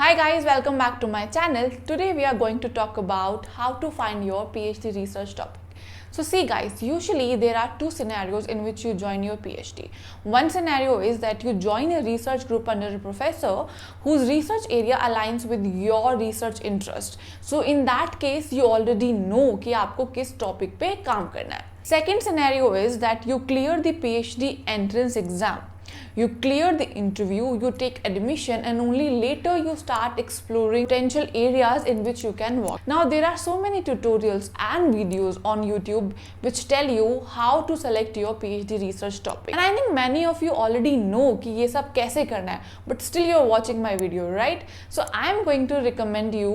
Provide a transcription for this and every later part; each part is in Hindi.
Hi guys, welcome back to my channel. Today we are going to talk about how to find your PhD research topic. So see guys, usually there are two scenarios in which you join your PhD. One scenario is that you join a research group under a professor whose research area aligns with your research interest. So in that case, you already know कि आपको किस topic पे काम करना है. Second scenario is that you clear the PhD entrance exam. You clear the interview, you take admission, and only later you start exploring potential areas in which you can work. Now there are so many tutorials and videos on YouTube which tell you how to select your PhD research topic. And I think many of you already know कि ये सब कैसे करना है, but still you're watching my video, right? So I am going to recommend you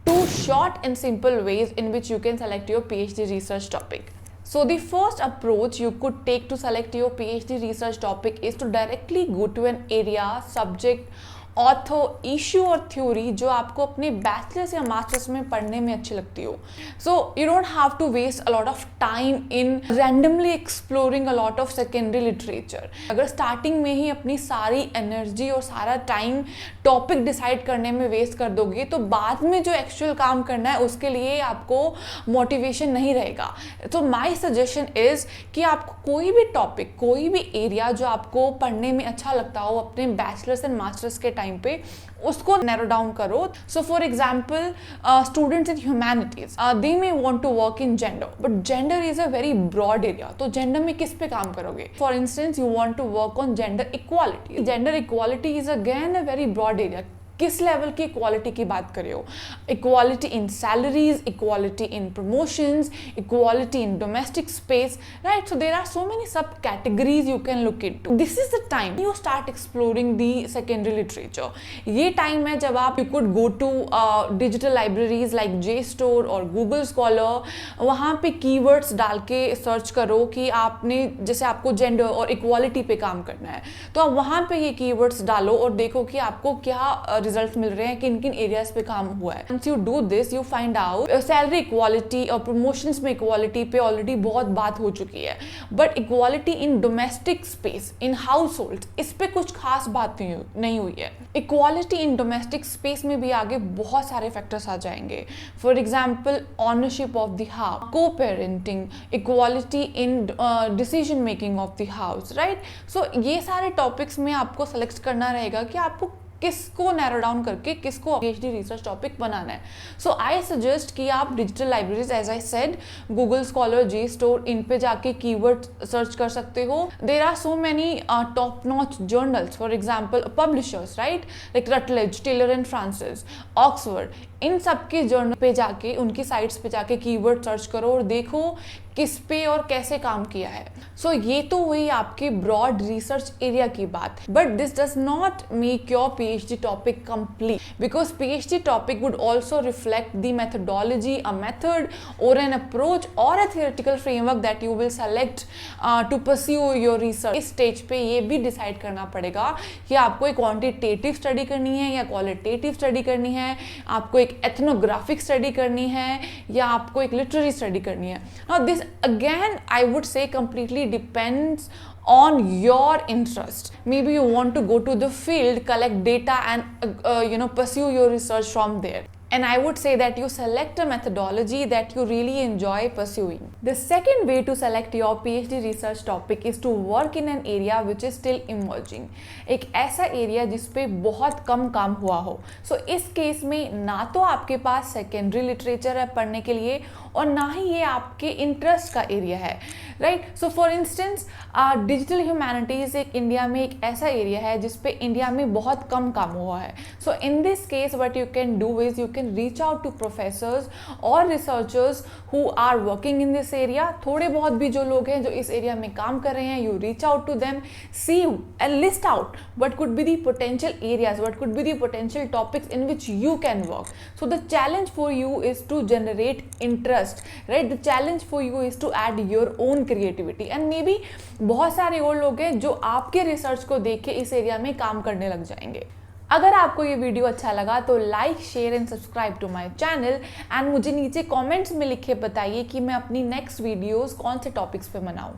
two short and simple ways in which you can select your PhD research topic. So the first approach you could take to select your PhD research topic is to directly go to an area, subject, author, issue और थ्योरी जो आपको अपने बैचलर्स या मास्टर्स में पढ़ने में अच्छी लगती हो. So you don't have to waste a lot of time in randomly exploring a lot of secondary literature. अगर स्टार्टिंग में ही अपनी सारी एनर्जी और सारा टाइम टॉपिक डिसाइड करने में वेस्ट कर दोगे तो बाद में जो एक्चुअल काम करना है उसके लिए आपको मोटिवेशन नहीं रहेगा. तो माई सजेशन इज कि आप कोई भी टॉपिक, कोई भी एरिया जो आपको पढ़ने में अच्छा लगता हो अपने बैचलर्स एंड मास्टर्स के टाइम पे उसको नैरो डाउन करो. So for example students in humanities they may want to work in gender, but gender is a very broad area. तो जेंडर में किस पे काम करोगे? For instance you want to work on gender equality. Gender equality is again a very broad area. किस लेवल की इक्वालिटी की बात कर रहे हो? Equality in salaries, equality in promotions, equality in domestic space, right? So there are so many sub categories you can look into. This is the time you start exploring the secondary literature. ये टाइम है जब आप you could go to digital libraries like JSTOR और गूगल स्कॉलर. वहाँ पे कीवर्ड्स डाल के सर्च करो कि आपने, जैसे आपको जेंडर और इक्वालिटी पे काम करना है तो आप वहाँ पे ये कीवर्ड्स डालो और देखो कि आपको क्या रिजल्ट्स मिल रहे हैं, किन किन एरियाज पे काम हुआ है. Once you do this, you find out salary equality और प्रमोशंस में इक्वालिटी पे ऑलरेडी बहुत बात हो चुकी है, but equality in domestic space, in house hold, इस पे कुछ खास बात नहीं हुई है. इक्वालिटी इन डोमेस्टिक स्पेस में भी आगे बहुत सारे फैक्टर्स आ जाएंगे. For example ownership of the house, co parenting, equality in decision making of the house, right? So ये सारे टॉपिक्स में आपको सेलेक्ट करना रहेगा कि आपको किसको नैरो डाउन करके किसको PhD रिसर्च टॉपिक बनाना है. सो आई सजेस्ट कि आप digital libraries, as I said, Google Scholar, JSTOR, इन पे जाके कीवर्ड सर्च कर सकते हो. There are so many top notch journals, for example publishers, right, like Routledge, Taylor and Francis, Oxford. इन सबके जर्नल पे जाके, उनकी साइट्स पे जाके कीवर्ड सर्च करो और देखो किस पे और कैसे काम किया है. सो ये तो हुई आपके ब्रॉड रिसर्च एरिया की बात, but this does not make your PhD topic complete, because PhD topic would also reflect the methodology, a method or an approach or a theoretical framework that you will select to pursue your research. इस स्टेज पे ये भी डिसाइड करना पड़ेगा कि आपको एक क्वांटिटेटिव स्टडी करनी है या क्वालिटेटिव स्टडी करनी है, आपको एक एथनोग्राफिक स्टडी करनी है या आपको एक लिटरेरी स्टडी करनी है. Now this again I would say completely depends on your interest. Maybe you want to go to the field, collect data and pursue your research from there. And I would say that you select a methodology that you really enjoy pursuing. The second way to select your PhD research topic is to work in an area which is still emerging. एक ऐसा एरिया जिस पे बहुत कम काम हुआ हो. So इस केस में ना तो आपके पास सेकेंडरी लिटरेचर है पढ़ने के लिए और ना ही ये आपके इंटरेस्ट का एरिया है, right? So for instance digital humanities एक इंडिया में एक ऐसा एरिया है जिस पे इंडिया में बहुत कम काम हुआ है. So in this case what you can do is you can reach out to professors और researchers who are working in this area. थोड़े बहुत भी जो लोग हैं जो इस एरिया में काम कर रहे हैं, you reach out to them, see and list out what could be the potential areas, what could be the potential topics in which you can work. So the challenge for you is to generate interest, right? The challenge for you is to add your own creativity. And maybe बहुत सारे और लोग हैं जो आपके रिसर्च को देख के इस एरिया में काम करने लग जाएंगे. अगर आपको ये वीडियो अच्छा लगा तो like, share and subscribe to my channel and मुझे नीचे कमेंट्स में लिख के बताइए कि मैं अपनी नेक्स्ट वीडियोस कौन से टॉपिक्स पे बनाऊं.